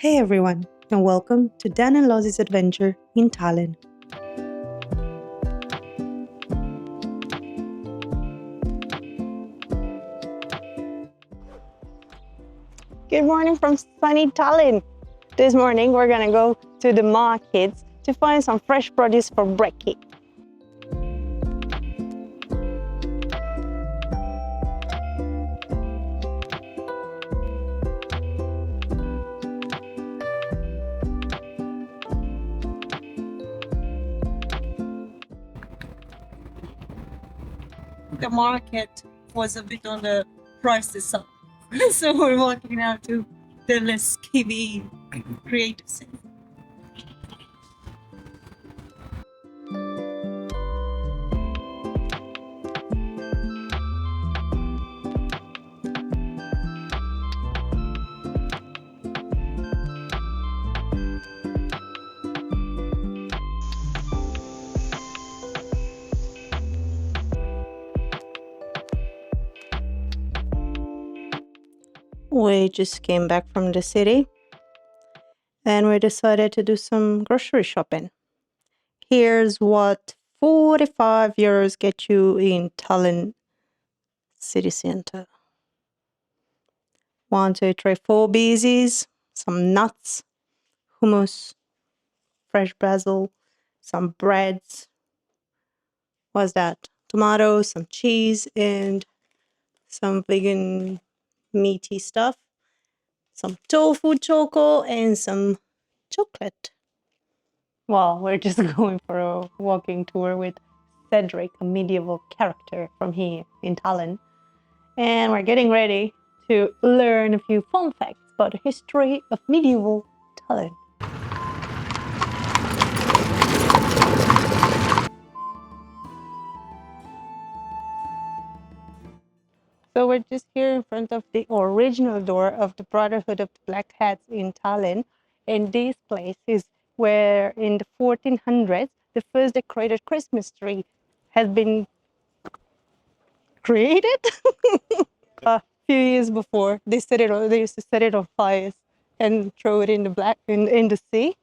Hey everyone, and welcome to Dan and Lozzie's adventure in Tallinn. Good morning from sunny Tallinn. This morning we're gonna go to the markets to find some fresh produce for brekkie. The market was a bit on the pricey side. So we're walking now to Telliskivi Creative Center. We just came back from the city and we decided to do some grocery shopping. Here's what 45 euros get you in Tallinn city center. 1, 2, 3, 4 beezies, some nuts, hummus, fresh basil, some breads. What's that? Tomatoes, some cheese, and some vegan meaty stuff. Some tofu choco and some chocolate. Well, we're just going for a walking tour with Cedric, a medieval character from here in Tallinn. And we're getting ready to learn a few fun facts about the history of medieval Tallinn. So we're just here in front of the original door of the Brotherhood of Blackheads in Tallinn. And this place is where in the 1400s, the first decorated Christmas tree has been created. A few years before, they used to set it on fires and throw it in the sea.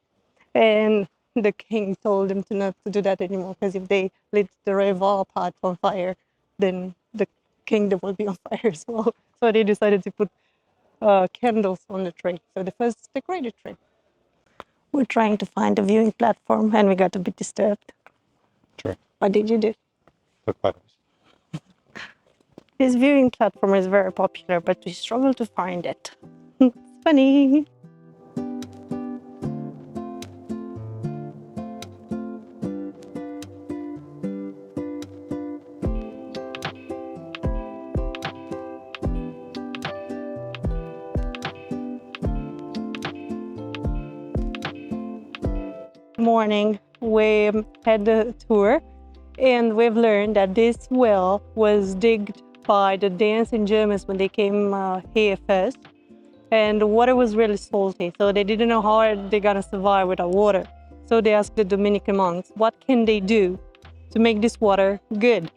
And the king told them to not to do that anymore, because if they lit the river apart on fire, then the kingdom will be on fire as well. So they decided to put candles on the tree. So the first decorated tree. We're trying to find a viewing platform and we got a bit disturbed. Sure. What did you do? Took photos. This viewing platform is very popular, but we struggle to find it. It's funny. Morning, we had the tour and we've learned that this well was digged by the Danes and Germans when they came here first, and the water was really salty, so they didn't know how they're gonna survive without water. So they asked the Dominican monks, what can they do to make this water good?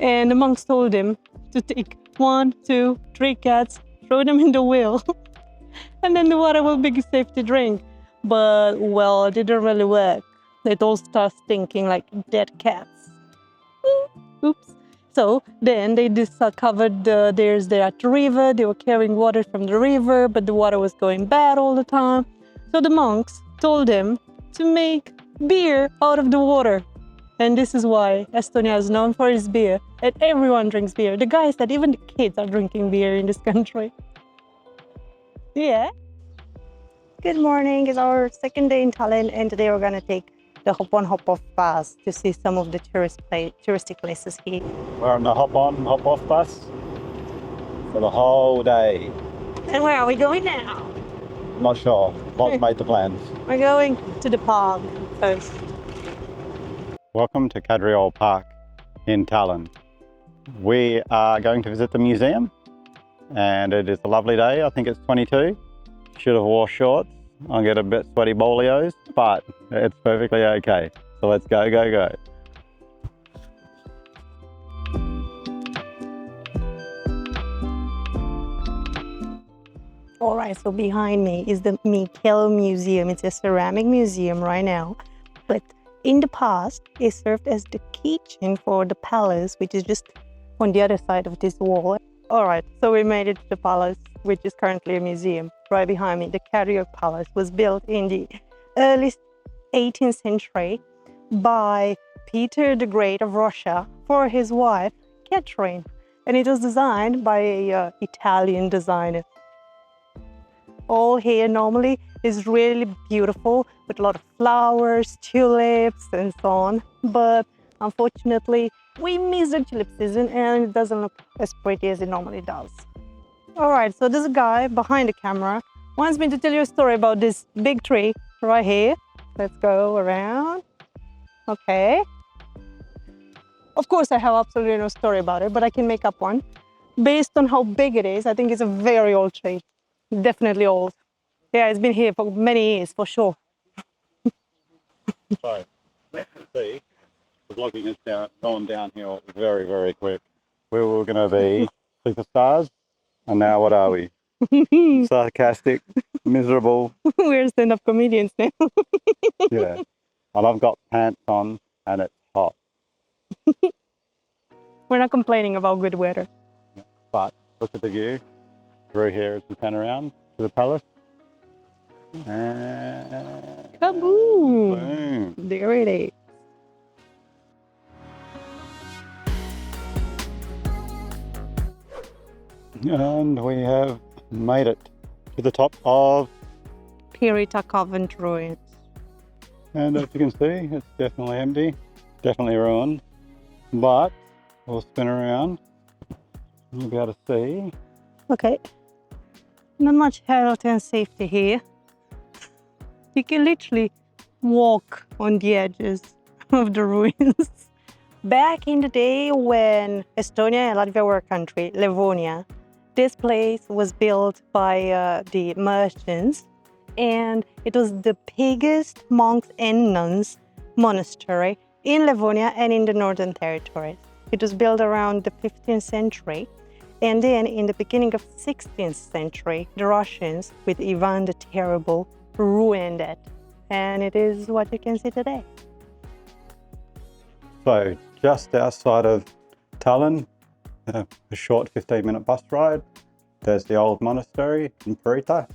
And the monks told them to take 1, 2, 3 cats, throw them in the well, and then the water will be safe to drink. But, well, it didn't really work. It all starts stinking like dead cats. Oops. So then they discovered there's that river. They were carrying water from the river, but the water was going bad all the time. So the monks told them to make beer out of the water. And this is why Estonia is known for its beer. And everyone drinks beer. The guy said even the kids are drinking beer in this country. Yeah. Good morning. It's our second day in Tallinn, and today we're gonna take the hop-on, hop-off bus to see some of the touristic places here. We're on the hop-on, hop-off bus for the whole day. And where are we going now? Not sure. What's made the plans? We're going to the park first. Welcome to Kadriorg Park in Tallinn. We are going to visit the museum, and it is a lovely day. I think it's 22. Should have wore shorts. I'll get a bit sweaty bolios, but it's perfectly okay. So let's go, go, go. All right, so behind me is the Mikkel Museum. It's a ceramic museum right now, but in the past, it served as the kitchen for the palace, which is just on the other side of this wall. All right, so we made it to the palace, which is currently a museum. Right behind me, the Kadriorg Palace was built in the early 18th century by Peter the Great of Russia for his wife, Catherine. And it was designed by an Italian designer. All here normally is really beautiful with a lot of flowers, tulips, and so on. But unfortunately, we missed the tulip season and it doesn't look as pretty as it normally does. All right, so this guy behind the camera wants me to tell you a story about this big tree right here. Let's go around. Okay. Of course, I have absolutely no story about it, but I can make up one. Based on how big it is, I think it's a very old tree. Definitely old. Yeah, it's been here for many years, for sure. So, let's see. The vlogging is gone downhill very, very quick. We were going to be superstars, and now what are we? Sarcastic, miserable. We're stand-up comedians now. Yeah. And I've got pants on, and it's hot. We're not complaining about good weather. But look at the view through here as we pan around to the palace. And Kaboom! boom. There it is. And we have made it to the top of, Pirita Convent ruins. and as you can see, it's definitely empty, definitely ruined. But we'll spin around. You'll be able to see. Okay. Not much health and safety here. You can literally walk on the edges of the ruins. Back in the day when Estonia and Latvia were a country, Livonia, this place was built by the merchants, and it was the biggest monks and nuns monastery in Livonia and in the Northern Territories. It was built around the 15th century, and then in the beginning of 16th century, the Russians, with Ivan the Terrible, ruined it, and it is what you can see today. So just outside of Tallinn, a short 15-minute bus ride, there's the old monastery in Pirita,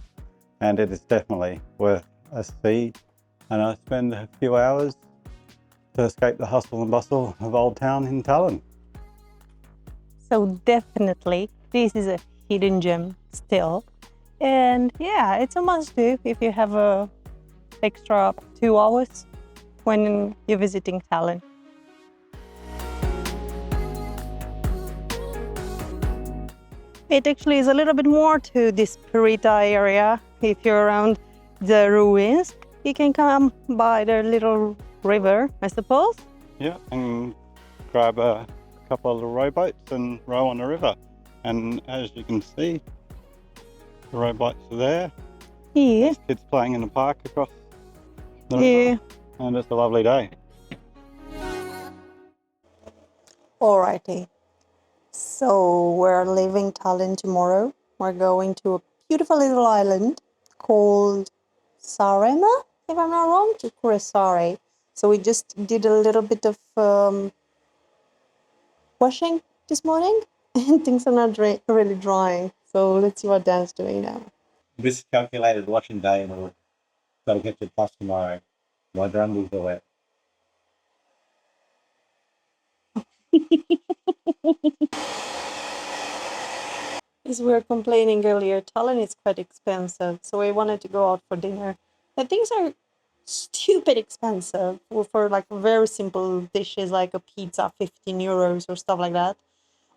and it is definitely worth a see. And I spend a few hours to escape the hustle and bustle of Old Town in Tallinn. So definitely, this is a hidden gem still. And yeah, it's a must-do if you have a extra 2 hours when you're visiting Tallinn. It actually is a little bit more to this Pirita area. If you're around the ruins, you can come by the little river, I suppose. Yeah, and grab a couple of little rowboats and row on the river. And as you can see, the rowboats are there. Yeah. There's kids playing in the park across the Yeah. river, and it's a lovely day. Alrighty. So we're leaving Tallinn tomorrow. We're going to a beautiful little island called Saaremaa, if I'm not wrong, to Kuressaare. So we just did a little bit of washing this morning, and things are not really drying. So let's see what Dan's doing now. Miscalculated washing day and we'll got to get to the bus tomorrow. My drummies are wet. As we were complaining earlier, Tallinn is quite expensive, so we wanted to go out for dinner. The things are stupid expensive for like very simple dishes like a pizza, 15 euros or stuff like that.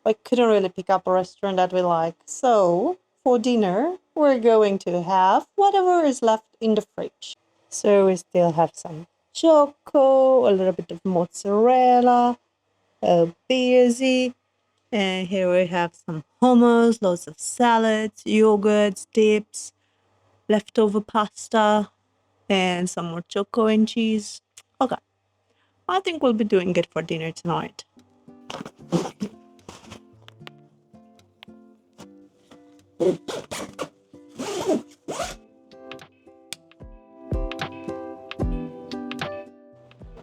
I couldn't really pick up a restaurant that we like. So for dinner, we're going to have whatever is left in the fridge. So we still have some choco, a little bit of mozzarella, a beersy, and here we have some hummus, lots of salads, yogurts, dips, leftover pasta, and some more choco and cheese. Okay, I think we'll be doing it for dinner tonight.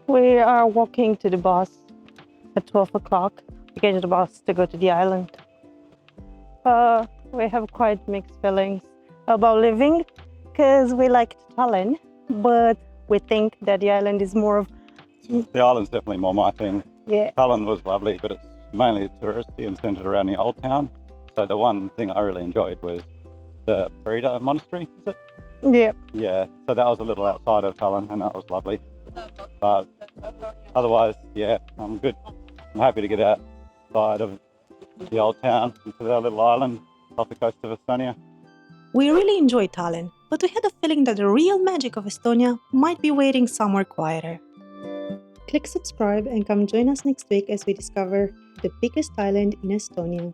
We are walking to the bus at 12 o'clock. We get the bus to go to the island. We have quite mixed feelings about living because we liked Tallinn, but we think that the island is more of, The island's definitely more my thing. yeah, Tallinn was lovely, but it's mainly touristy and centred around the old town. So the one thing I really enjoyed was the Pirita monastery, is it? yeah. Yeah, so that was a little outside of Tallinn and that was lovely. But otherwise, yeah, I'm good. I'm happy to get outside of the old town into our little island off the coast of Estonia. We really enjoyed Tallinn, but we had a feeling that the real magic of Estonia might be waiting somewhere quieter. Click subscribe and come join us next week as we discover the biggest island in Estonia.